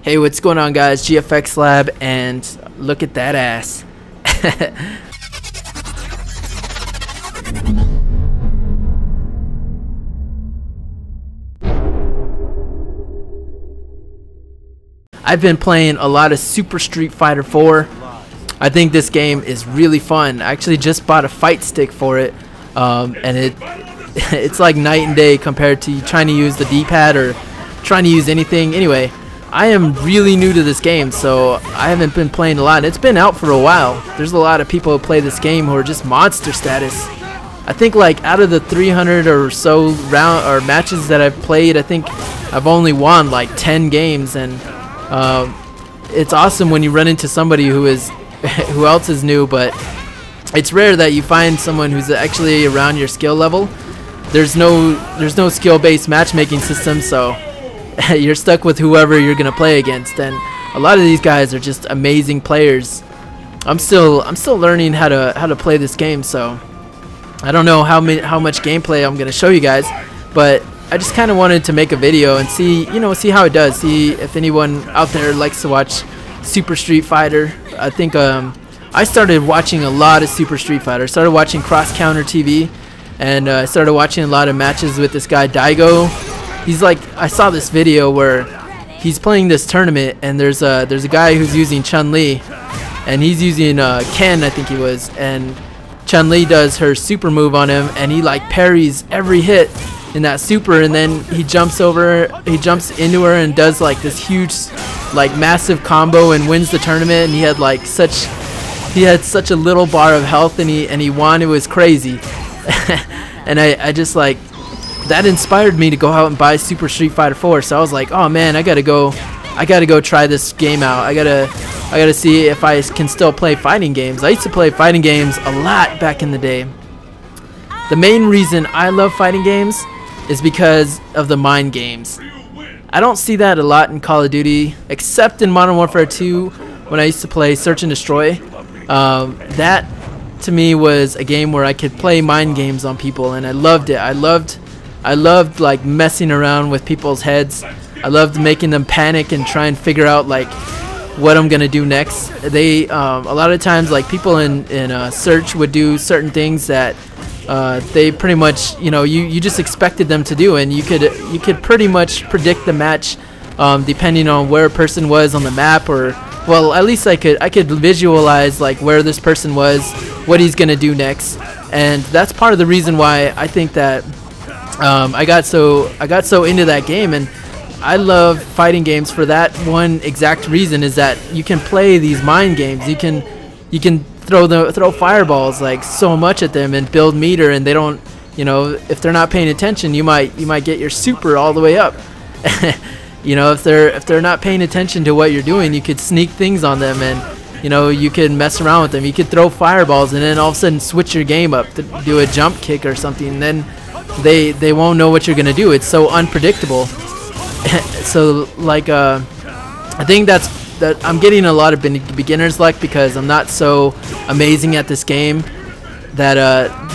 Hey, what's going on, guys? GFX Lab, and look at that ass. I've been playing a lot of Super Street Fighter 4. I think this game is really fun. I actually just bought a fight stick for it, and it's like night and day compared to trying to use the D-pad or trying to use anything. Anyway, I am really new to this game, so I haven't been playing a lot. It's been out for a while. There's a lot of people who play this game who are just monster status. I think like out of the 300 or so round or matches that I've played, I think I've only won like 10 games, and it's awesome when you run into somebody who else is new, but it's rare that you find someone who's actually around your skill level. There's no skill-based matchmaking system, so you're stuck with whoever you're gonna play against, and a lot of these guys are just amazing players. I'm still learning how to play this game, so I don't know how much gameplay I'm gonna show you guys, but I just kind of wanted to make a video and see how it does, see if anyone out there likes to watch Super Street Fighter. I think I started watching a lot of Super Street Fighter. I started watching Cross Counter TV, and I started watching a lot of matches with this guy Daigo. He's like, I saw this video where he's playing this tournament, and there's a guy who's using Chun-Li, and he's using Ken, I think he was, and Chun-Li does her super move on him, and he like parries every hit in that super, and then he jumps into her and does like this huge, like massive combo and wins the tournament. And he had such a little bar of health, and he won. It was crazy. And I just like, that inspired me to go out and buy Super Street Fighter 4. So I was like, oh man, I gotta go try this game out. I gotta see if I can still play fighting games. I used to play fighting games a lot back in the day. The main reason I love fighting games is because of the mind games. I don't see that a lot in Call of Duty, except in Modern Warfare 2 when I used to play Search and Destroy. That to me was a game where I could play mind games on people, and I loved it. I loved like messing around with people's heads. I loved making them panic and try and figure out like what I'm gonna do next. They a lot of times, like, people in Search would do certain things that they pretty much, you just expected them to do, and you could pretty much predict the match depending on where a person was on the map, or well, at least I could visualize like where this person was, what he's gonna do next. And that's part of the reason why I think that I got so into that game. And I love fighting games for that one exact reason, is that you can play these mind games. You can throw fireballs like so much at them and build meter, and they don't, if they're not paying attention, you might get your super all the way up. If they're not paying attention to what you're doing, you could sneak things on them, and you could mess around with them. You could throw fireballs and then all of a sudden switch your game up to do a jump kick or something, and then they won't know what you're gonna do. It's so unpredictable. So like I think that I'm getting a lot of beginner's luck, because I'm not so amazing at this game that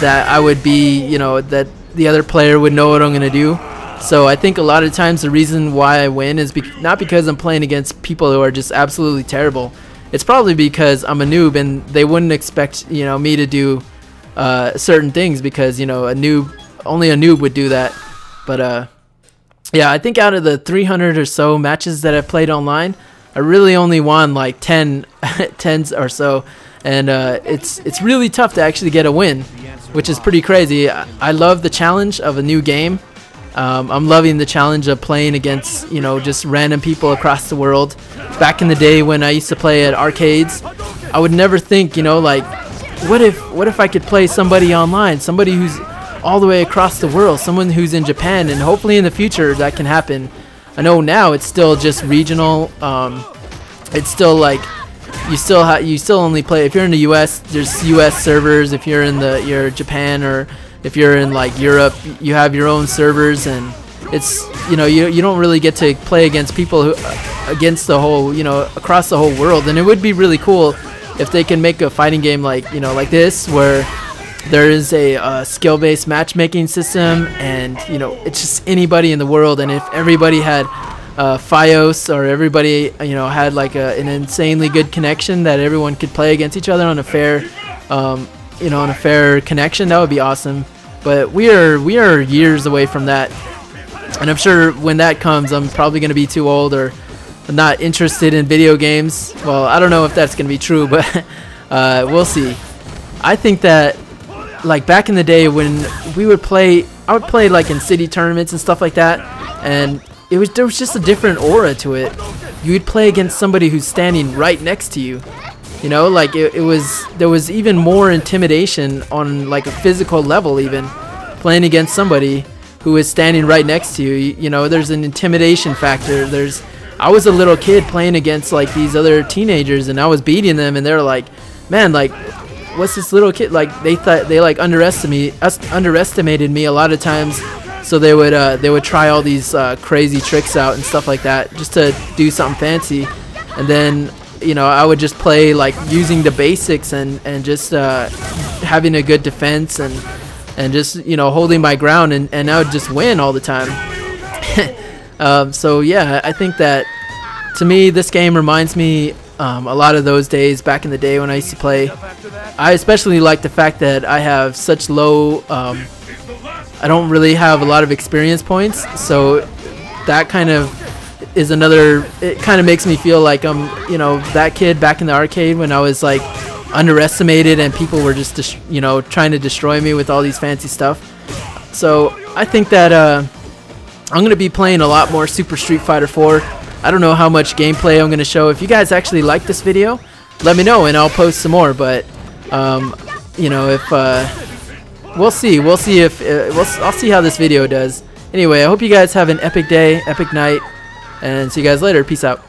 I would be, that the other player would know what I'm gonna do. So I think a lot of times the reason why I win is not because I'm playing against people who are just absolutely terrible. It's probably because I'm a noob, and they wouldn't expect me to do certain things, because only a noob would do that. But yeah, I think out of the 300 or so matches that I've played online, I really only won like 10 or so, and it's really tough to actually get a win, which is pretty crazy. I love the challenge of a new game. I'm loving the challenge of playing against just random people across the world. Back in the day when I used to play at arcades, I would never think, like, what if I could play somebody online, somebody who's all the way across the world, someone who's in Japan, and hopefully in the future that can happen. I know now it's still just regional. It's still like you still only play if you're in the US. There's US servers. If you're in you're Japan, or if you're in like Europe, you have your own servers, and it's you don't really get to play against people against the whole across the whole world. And it would be really cool if they can make a fighting game like like this, where there is a skill-based matchmaking system, and it's just anybody in the world, and if everybody had FiOS, or everybody, you know, had like an insanely good connection that everyone could play against each other on a fair, you know, on a fair connection. That would be awesome. But we are years away from that, and I'm sure when that comes, I'm probably going to be too old or not interested in video games. Well, I don't know if that's going to be true, but we'll see. I think that, like, back in the day when we would play, I would play like in city tournaments and stuff like that, and there was just a different aura to it. You would play against somebody who's standing right next to you. You know, like there was even more intimidation on like a physical level, even playing against somebody who is standing right next to you. You know, there's an intimidation factor. I was a little kid playing against like these other teenagers, and I was beating them, and they're like, man, like, what's this little kid? Like, they thought they like underestimated me a lot of times. So they would try all these crazy tricks out and stuff like that just to do something fancy, and then, you know, I would just play like using the basics and just having a good defense and just, you know, holding my ground, and I would just win all the time. So yeah, I think that, to me, this game reminds me a lot of those days back in the day when I used to play. I especially like the fact that I have such low, I don't really have a lot of experience points, so that kind of is another, it kind of makes me feel like I'm, you know, that kid back in the arcade when I was like underestimated and people were just, you know, trying to destroy me with all these fancy stuff. So I think that I'm going to be playing a lot more Super Street Fighter 4. I don't know how much gameplay I'm going to show. If you guys actually like this video, let me know and I'll post some more. But you know, if we'll see if I'll see how this video does. Anyway, I hope you guys have an epic day, epic night, and see you guys later. Peace out.